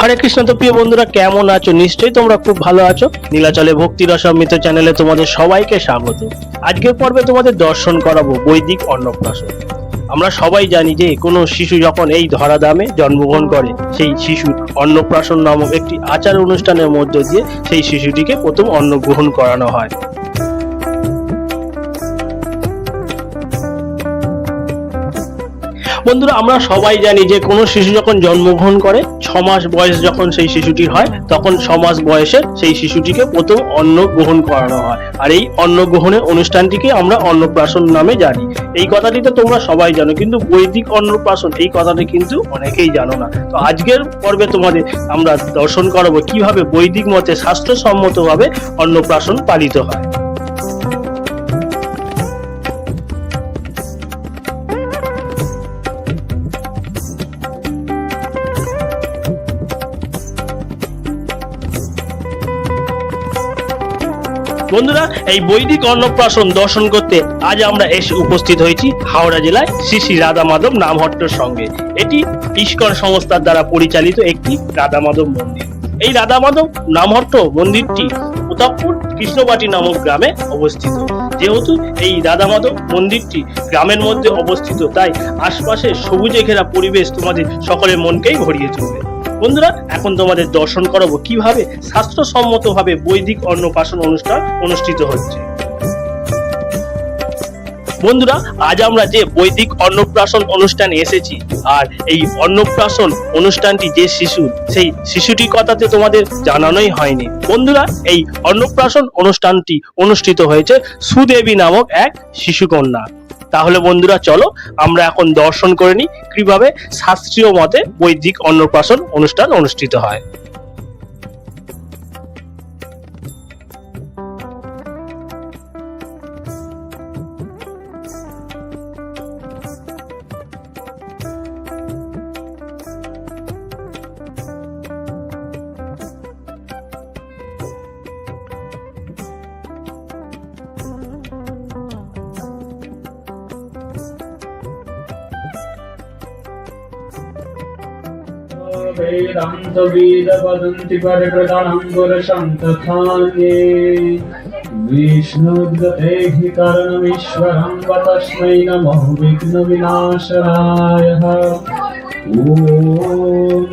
হরে কৃষ্ণ। তো প্রিয় বন্ধুরা, কেমন আছো? নিশ্চয়ই তোমরা খুব ভালো আছো। নীলাচলে ভক্তি রসামৃত চ্যানেলে তোমাদের সবাইকে স্বাগত। আজকের পর্বে তোমাদের দর্শন করাবো বৈদিক অন্নপ্রাশন। আমরা সবাই জানি যে কোনো শিশু যখন এই ধরাধামে জন্মগ্রহণ করে, সেই শিশুর অন্নপ্রাশন নামক একটি আচার অনুষ্ঠানের মধ্য দিয়ে সেই শিশুটিকে প্রথম অন্ন গ্রহণ করানো হয়। বন্ধুরা, আমরা সবাই জানি যে কোনো শিশু যখন জন্মগ্রহণ করে 6 মাস বয়স যখন সেই শিশুটির হয়, তখন 6 মাস বয়সে সেই শিশুটিকে প্রথম অন্ন গ্রহণ করানো হয়। আর এই অন্ন গ্রহণের অনুষ্ঠানটিকে আমরা অন্নপ্রাশন নামে জানি। এই কথাটি তো তোমরা সবাই জানো, কিন্তু বৈদিক অন্নপ্রাশন এই কথাটি কিন্তু অনেকেই জানো না। তো আজকের পর্বে তোমাদের আমরা দর্শন করাবো কিভাবে বৈদিক মতে স্বাস্থ্যসম্মতভাবে অন্নপ্রাশন পালিত হয়। বন্ধুরা, এই বৈদিক অন্নপ্রাশন দর্শন করতে আজ আমরা এসে উপস্থিত হয়েছি হাওড়া জেলায় শ্রী শ্রী রাধা মাধব নামহট্টর সঙ্গে। এটি ইস্কন সংস্থার দ্বারা পরিচালিত একটি রাধা মাধব মন্দির। এই রাধা মাধব নামহট্ট মন্দিরটি প্রতাপপুর কৃষ্ণবাটি নামক গ্রামে অবস্থিত। যেহেতু এই রাধা মাধব মন্দিরটি গ্রামের মধ্যে অবস্থিত, তাই আশপাশে সবুজে ঘেরা পরিবেশ তোমাদের সকলের মনকেই ভরিয়ে তুলবে। বন্ধুরা, এখন তোমাদের দর্শন করাবো কিভাবে স্বাস্থ্যসম্মতভাবে বৈদিক অন্নপ্রাশন অনুষ্ঠান অনুষ্ঠিত হচ্ছে। বন্ধুরা, আজ আমরা যে বৈদিক অন্নপ্রাশন অনুষ্ঠানে এসেছি, আর এই অন্নপ্রাশন অনুষ্ঠানটি যে শিশুর, সেই শিশুটির কথাতে তোমাদের জানানোই হয়নি। বন্ধুরা, এই অন্নপ্রাশন অনুষ্ঠানটি অনুষ্ঠিত হয়েছে সুদেবী নামক এক শিশুকন্যা। তাহলে বন্ধুরা, চলো আমরা এখন দর্শন করে নিই কিভাবে শাস্ত্রীয় মতে বৈদিক অন্নপ্রাশন অনুষ্ঠান অনুষ্ঠিত হয়। वेदांत वेद वदन्ति परिकृतानां पुरुषं तथान्ये विष्णुर्गते हि कारणमीश्वरं तस्मै नमो विघ्नविनाशाय। ॐ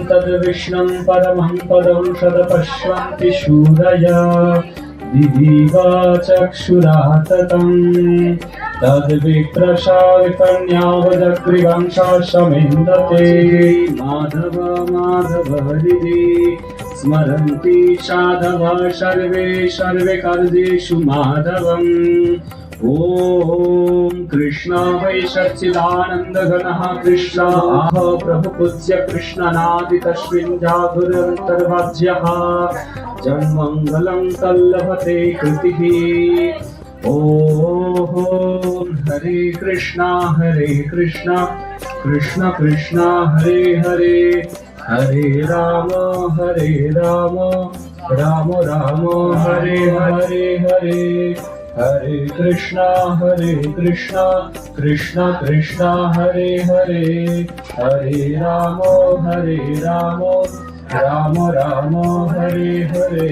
तद्विष्णुं परमं पदं सदपश्यन्ति शूरया दिवा चक्षुराततम् तद्विप्रशाविकन्यावजग्रीवंशाशमेन्दते माधव माधव हरिदे स्मरन्ति साधव सर्वे सर्वे कर्मेषु माधवम्। ॐ कृष्ण वै सच्चिदानन्द घनः कृष्ण आह प्रभु पूज्य कृष्णनादि तस्मिन् जागुरन्तर्वाज्यः जन्मङ्गलं तल्लभते कृतिः। ॐ हरे कृष्ण कृष्ण कृष्ण हरे हरे हरे राम राम राम हरे हरे हरे हरे कृष्ण कृष्ण कृष्ण हरे हरे हरे राम राम राम हरे हरे।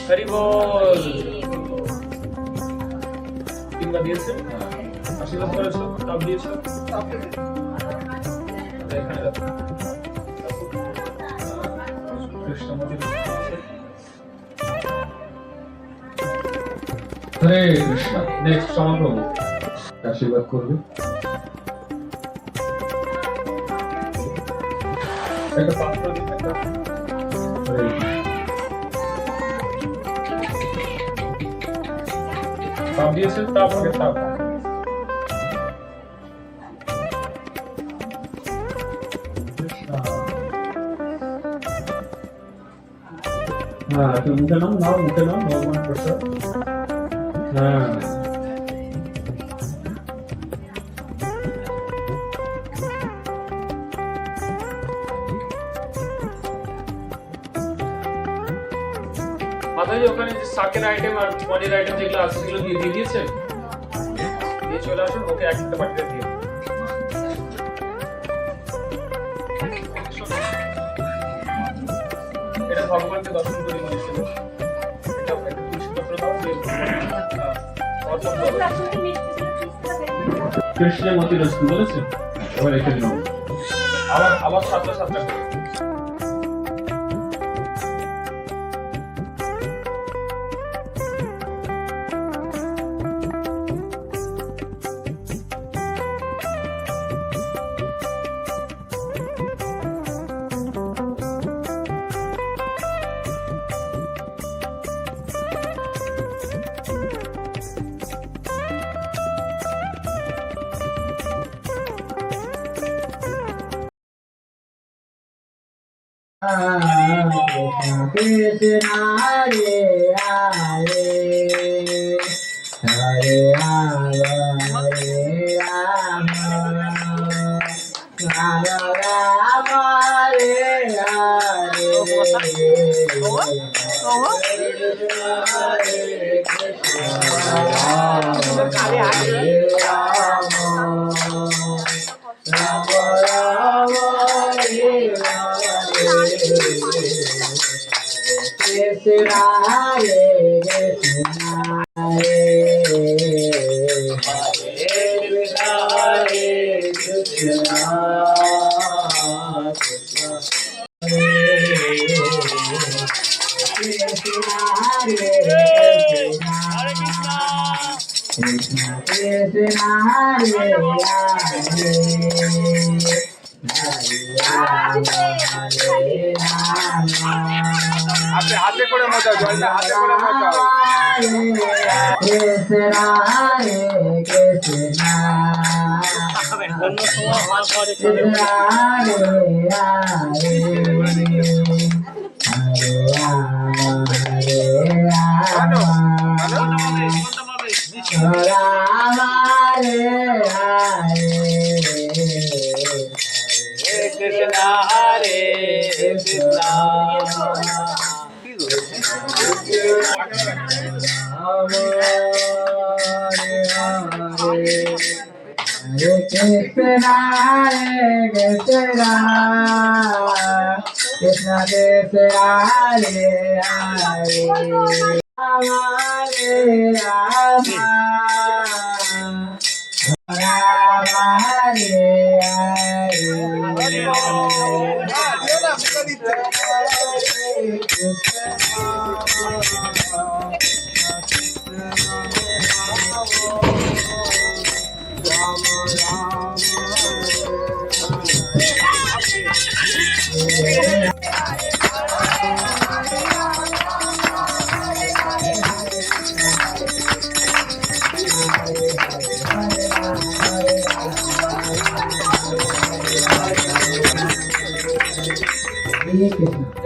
হরি বল। তিনবার দিয়েছে, আশীর্বাদ করেছো, তাপ দিয়েছো, এখানে দেখো কৃষ্ণ মন্দির। হরে কৃষ্ণ। নেক্সট সমাপ্রভু আশীর্বাদ করবে। একটা পাত্র দিতে তাপ দিয়েছে, তারপরে তাপ। হ্যাঁ, তুমি মুখে নাও, মুখে নাও, ভগবান প্রসাদ। হ্যাঁ, মাতাজি ওখানে যে শাকের আইটেম আর পনির আইটেম যেগুলো আছে সেগুলো দিয়ে দিয়েছেন, দিয়ে চলে আসুন, ওকে একটা বাটিতে দিয়ে দিন। এটা ভগবানকে দর্শন করে নিয়েছিল, এটা একটা তুলসী পত্র দাও, দিয়ে কৃষ্ণমতি রসুন বলেছেন, এবার রেখে দিন। আবার সাতটা করে। Krishna Hare Hare Hare Rama Hare Rama Rama Rama Hare Hare Krishna Hare Krishna Hare Krishna Hare Krishna Krishna Hare Krishna Krishna Hare হাতে হাতে করে মোজাও, জলটা হাতে করে মোজাও। Krishna Hare Krishna অন্য সময় হওয়ার পরে Krishna Hare Hare Hare Rama Rama Hare Hare Krishna Hare Krishna Hare Krishna Hare Krishna Krishna Krishna Hare Hare Rama Rama Rama Hare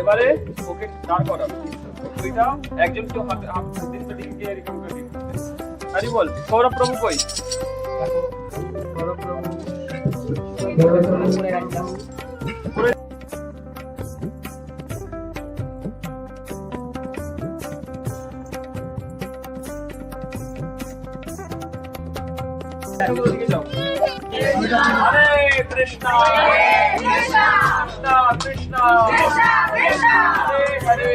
এবারে ওকে দাঁড় করাও, ওইটা একজন কেউ হাতে হাত দিন তো ঠিক গিয়ে এরকম করে দিন। আরে বল সৌরভ প্রভু কই? হরে কৃষ্ণ কৃষ্ণ কৃষ্ণ হরে হরে হরে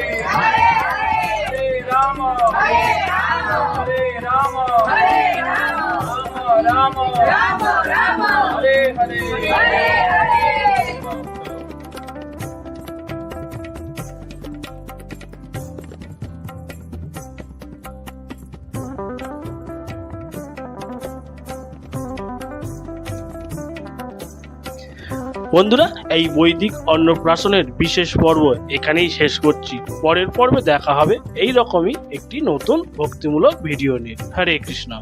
রাম রাম হরে হরে বন্ধুরা, এই বৈদিক অন্নপ্রাশনের বিশেষ পর্ব এখানেই শেষ করছি। পরের পর্বে দেখা হবে এই রকমই একটি নতুন ভক্তিমূলক ভিডিও নিয়ে। হরে কৃষ্ণ।